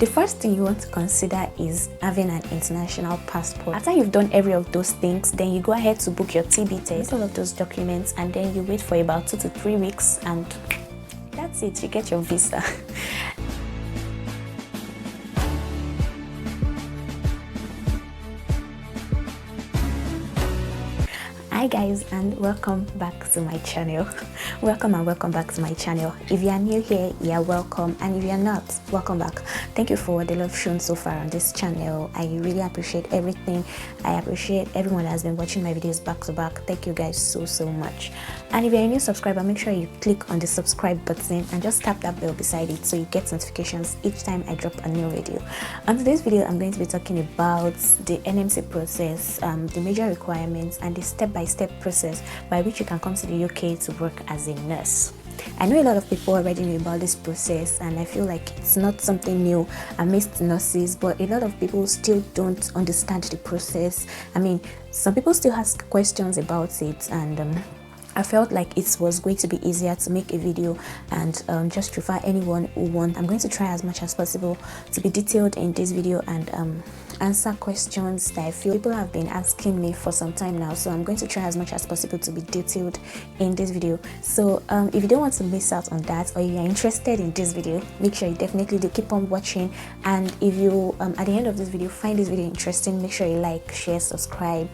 The first thing you want to consider is having an international passport. After you've done every of those things, then you go ahead to book your TB test, all of those documents, and then you wait for about 2 to 3 weeks, and that's it, you get your visa. Hi guys, and welcome back to my channel. Welcome back to my channel. If you are new here, you are welcome, and if you are not, welcome back. Thank you for the love shown so far on this channel. I really appreciate everything. I appreciate everyone that has been watching my videos back to back. Thank you guys so much. And if you're a new subscriber, make sure you click on the subscribe button and just tap that bell beside it so you get notifications each time I drop a new video. On today's video, I'm going to be talking about the NMC process, the major requirements, and the step-by-step process by which you can come to the UK to work as a nurse. I know a lot of people already know about this process, and I feel like it's not something new amidst nurses, but a lot of people still don't understand the process. I mean, some people still ask questions about it, and I felt like it was going to be easier to make a video and just refer anyone who wants. I'm going to try as much as possible to be detailed in this video and answer questions that I feel people have been asking me for some time now. So I'm going to try as much as possible to be detailed in this video. So if you don't want to miss out on that, or if you're interested in this video, make sure you definitely do keep on watching. And if you at the end of this video find this video interesting, make sure you like, share, subscribe,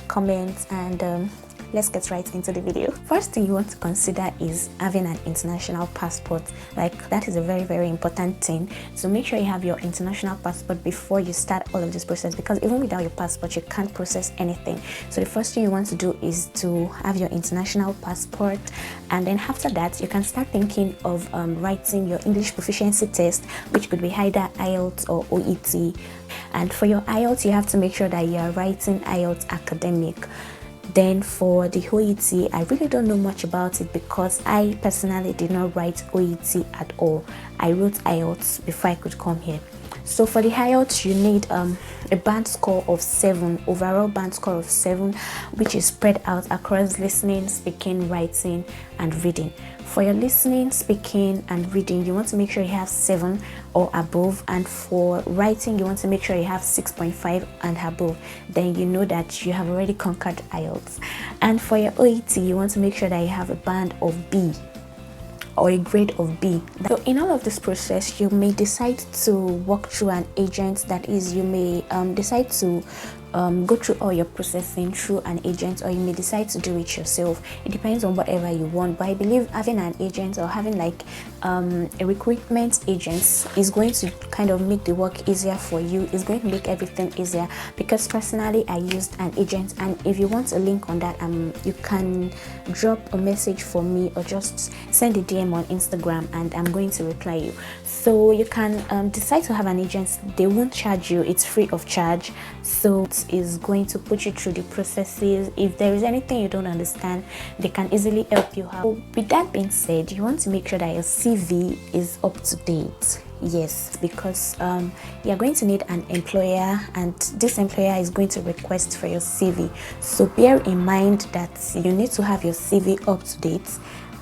comment, and let's get right into the video. First thing you want to consider is having an international passport. Like, that is a very important thing. So make sure you have your international passport before you start all of this process, because even without your passport you can't process anything. So the first thing you want to do is to have your international passport, and then after that you can start thinking of writing your English proficiency test, which could be either ielts or OET. And for your ielts, you have to make sure that you are writing ielts academic. Then for the OET, I really don't know much about it because I personally did not write OET at all. I wrote IELTS before I could come here. So for the IELTS, you need a band score of 7, overall band score of 7, which is spread out across listening, speaking, writing, and reading. For your listening, speaking, and reading, you want to make sure you have 7 or above, and for writing, you want to make sure you have 6.5 and above. Then you know that you have already conquered IELTS. And for your OET, you want to make sure that you have a band of B or a grade of B. So in all of this process, you may decide to walk through an agent. That is, you may decide to go through all your processing through an agent, or you may decide to do it yourself. It depends on whatever you want, but I believe having an agent or having like a recruitment agent is going to kind of make the work easier for you. It's going to make everything easier, because personally I used an agent, and if you want a link on that, you can drop a message for me or just send a DM on Instagram and I'm going to reply you. So you can decide to have an agent. They won't charge you, it's free of charge. So it is going to put you through the processes. If there is anything you don't understand, they can easily help you out. With that being said, you want to make sure that your CV is up to date. Yes, because you're going to need an employer, and this employer is going to request for your CV. So bear in mind that you need to have your CV up to date.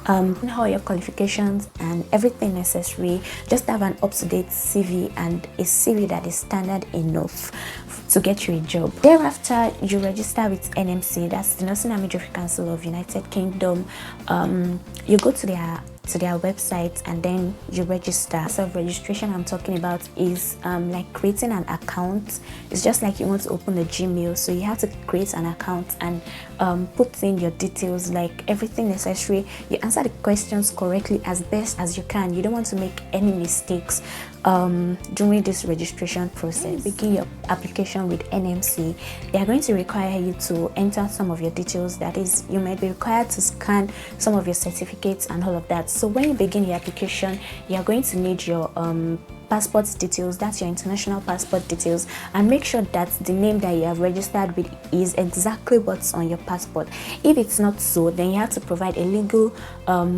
All your qualifications and everything necessary. Just have an up-to-date CV, and a CV that is standard enough to get you a job. Thereafter, you register with NMC, that's the Nursing and Midwifery Council of United Kingdom. You go to their website and then you register. Self-registration I'm talking about is like creating an account. It's just like you want to open a Gmail, so you have to create an account and put in your details, like everything necessary. You answer the questions correctly as best as you can. You don't want to make any mistakes during this registration process. Begin your application with NMC. They are going to require you to enter some of your details. That is, you might be required to scan some of your certificates and all of that. So when you begin your application, you are going to need your passport details, that's your international passport details, and make sure that the name that you have registered with is exactly what's on your passport. If it's not so, then you have to provide a legal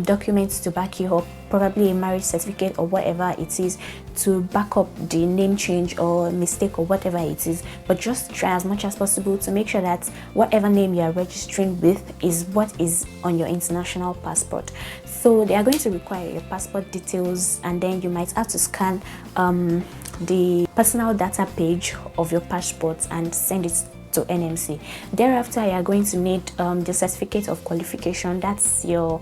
document to back you up, probably a marriage certificate or whatever it is, to back up the name change or mistake or whatever it is. But just try as much as possible to make sure that whatever name you are registering with is what is on your international passport. So they are going to require your passport details, and then you might have to scan the personal data page of your passport and send it to NMC. Thereafter, you are going to need the certificate of qualification. That's your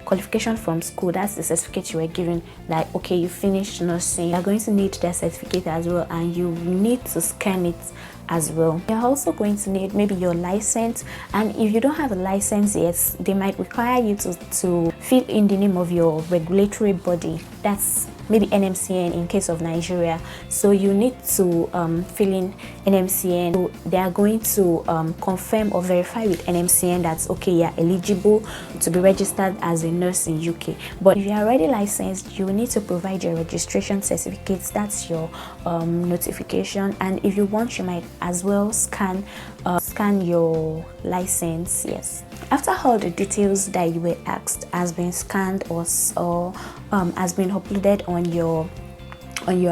qualification from school. That's the certificate you were given, like, okay, you finished nursing. You are going to need that certificate as well, and you need to scan it as well. You're also going to need maybe your license, and if you don't have a license yet, they might require you to fill in the name of your regulatory body. That's maybe NMCN in case of Nigeria. So you need to fill in NMCN. So they are going to confirm or verify with NMCN that okay, you're eligible to be registered as a nurse in UK. But if you're already licensed, you need to provide your registration certificates. That's your notification, and if you want, you might as well scan your license. Yes, after all the details that you were asked has been scanned or has been uploaded on your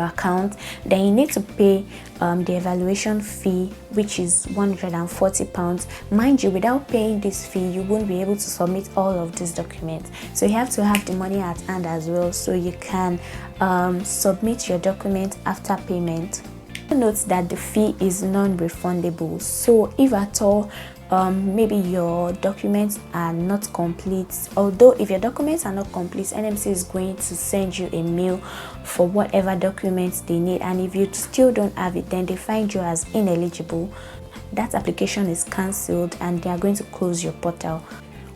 account, then you need to pay the evaluation fee, which is £140. Mind you, without paying this fee, you won't be able to submit all of these documents. So you have to have the money at hand as well, so you can submit your document after payment. Note that the fee is non-refundable. So if at all maybe your documents are not complete, although if your documents are not complete, NMC is going to send you a mail for whatever documents they need, and if you still don't have it, then they find you as ineligible. That application is cancelled and they are going to close your portal.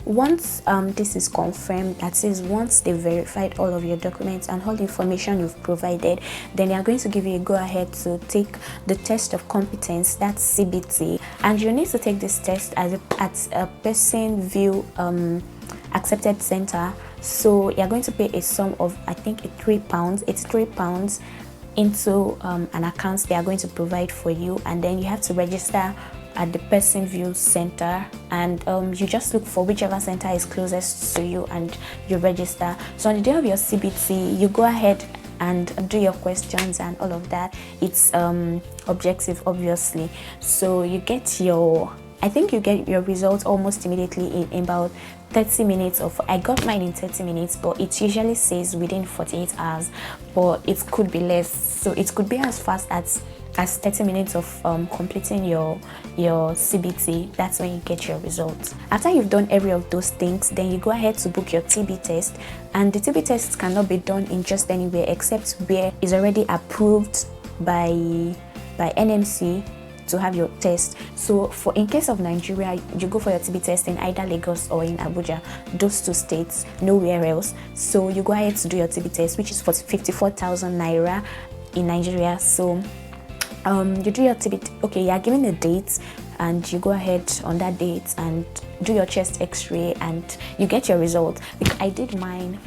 Once this is confirmed, that is, once they verified all of your documents and all the information you've provided, then they are going to give you a go-ahead to take the test of competence, that's CBT, and you need to take this test at a person view accepted center. So you're going to pay a sum of, I think, £83 into an account they are going to provide for you, and then you have to register at the person view center, and you just look for whichever center is closest to you and you register. So on the day of your CBT, you go ahead and do your questions and all of that. It's objective, obviously. So you get your, I think you get your results almost immediately in about 30 minutes of, I got mine in 30 minutes, but it usually says within 48 hours, but it could be less. So it could be as fast as 30 minutes of completing your CBT. That's when you get your results. After you've done every of those things, then you go ahead to book your TB test, and the TB test cannot be done in just anywhere except where is already approved by NMC to have your test. So in case of Nigeria, you go for your TB test in either Lagos or in Abuja, those two states, nowhere else. So you go ahead to do your TB test, which is for 54,000 naira in Nigeria. So you do your TB, okay, you are given a date, and you go ahead on that date and do your chest x-ray, and you get your result. Because I did mine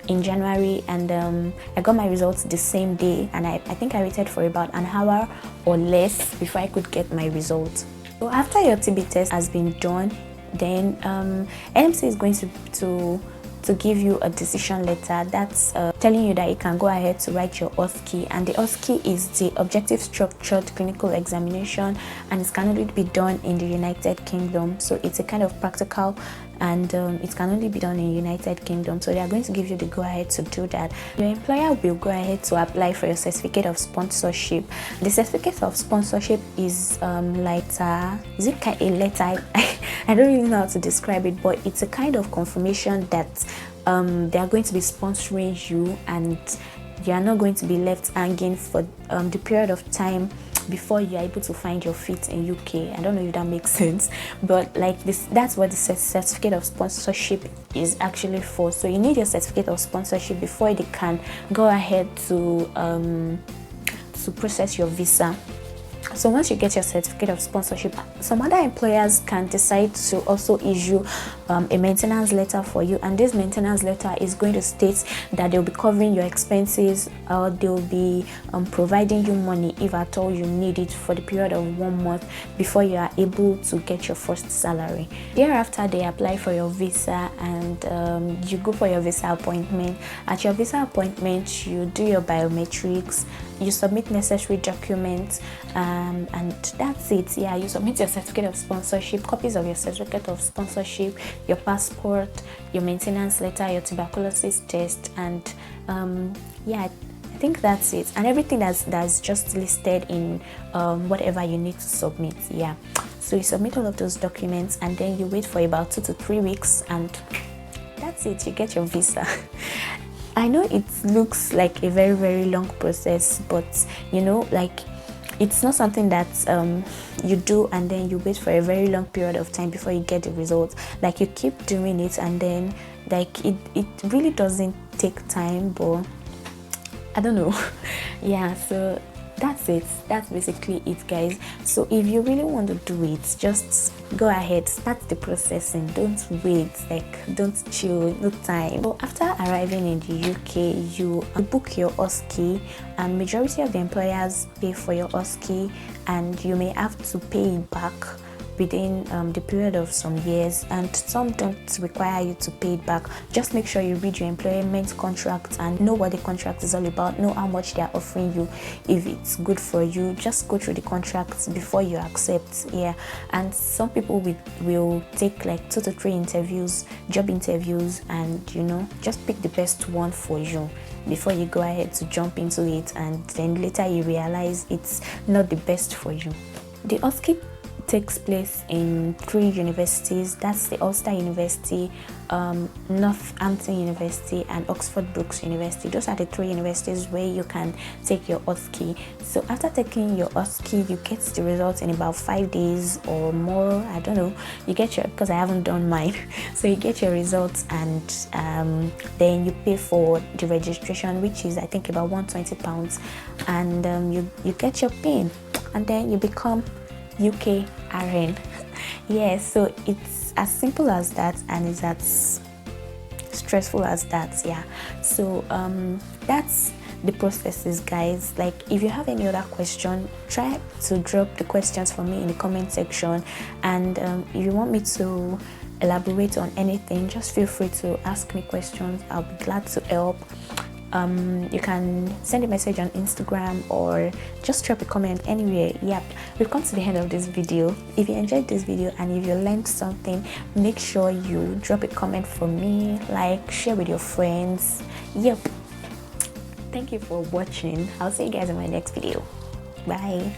in January, and I got my results the same day, and I think I waited for about an hour or less before I could get my results. So after your TB test has been done, then NMC is going to give you a decision letter that's telling you that you can go ahead to write your OSCE, and the OSCE is the Objective Structured Clinical Examination, and it can only be done in the United Kingdom. So it's a kind of practical, and it can only be done in United Kingdom. So they are going to give you the go ahead to do that. Your employer will go ahead to apply for your certificate of sponsorship. The certificate of sponsorship is lighter. Is it a letter? I don't really know how to describe it, but it's a kind of confirmation that they are going to be sponsoring you, and you are not going to be left hanging for the period of time before you are able to find your feet in UK. I don't know if that makes sense, but like this, that's what the certificate of sponsorship is actually for. So you need your certificate of sponsorship before they can go ahead to process your visa. So once you get your certificate of sponsorship, some other employers can decide to also issue a maintenance letter for you, and this maintenance letter is going to state that they'll be covering your expenses, or they'll be providing you money if at all you need it for the period of 1 month before you are able to get your first salary. Thereafter, they apply for your visa, and you go for your visa appointment. At your visa appointment, you do your biometrics, you submit necessary documents, and that's it. Yeah, you submit your certificate of sponsorship, copies of your certificate of sponsorship, your passport, your maintenance letter, your tuberculosis test, and yeah, I think that's it, and everything that's just listed in whatever you need to submit. Yeah, so you submit all of those documents, and then you wait for about 2 to 3 weeks, and that's it, you get your visa. I know it looks like a very, very long process, but you know, like, it's not something that you do and then you wait for a very long period of time before you get the results. Like, you keep doing it, and then like it really doesn't take time, but I don't know. Yeah, so that's it. That's basically it, guys. So if you really want to do it, just go ahead, start the processing. Don't wait, like, don't chill, no time. So after arriving in the UK, you book your OSCE, and majority of the employers pay for your OSCE, and you may have to pay it back within the period of some years, and some don't require you to pay it back. Just make sure you read your employment contract and know what the contract is all about, know how much they are offering you, if it's good for you. Just go through the contracts before you accept. Yeah, and some people will take like 2 to 3 interviews, job interviews, and you know, just pick the best one for you before you go ahead to jump into it, and then later you realize it's not the best for you. The OSCE takes place in 3 universities. That's the Ulster University, Northampton University, and Oxford Brookes University. Those are the 3 universities where you can take your OSCE. So after taking your OSCE, you get the results in about 5 days or more. I don't know. You get your, because I haven't done mine. So you get your results, and then you pay for the registration, which is I think about £120, and you get your PIN, and then you become UKRN. Yeah, so it's as simple as that, and it's as stressful as that. Yeah, so that's the processes, guys. Like, if you have any other question, try to drop the questions for me in the comment section, and if you want me to elaborate on anything, just feel free to ask me questions. I'll be glad to help. You can send a message on Instagram, or just drop a comment anywhere. Yep, we've come to the end of this video. If you enjoyed this video and if you learned something, make sure you drop a comment for me, like, share with your friends. Yep, thank you for watching. I'll see you guys in my next video. Bye.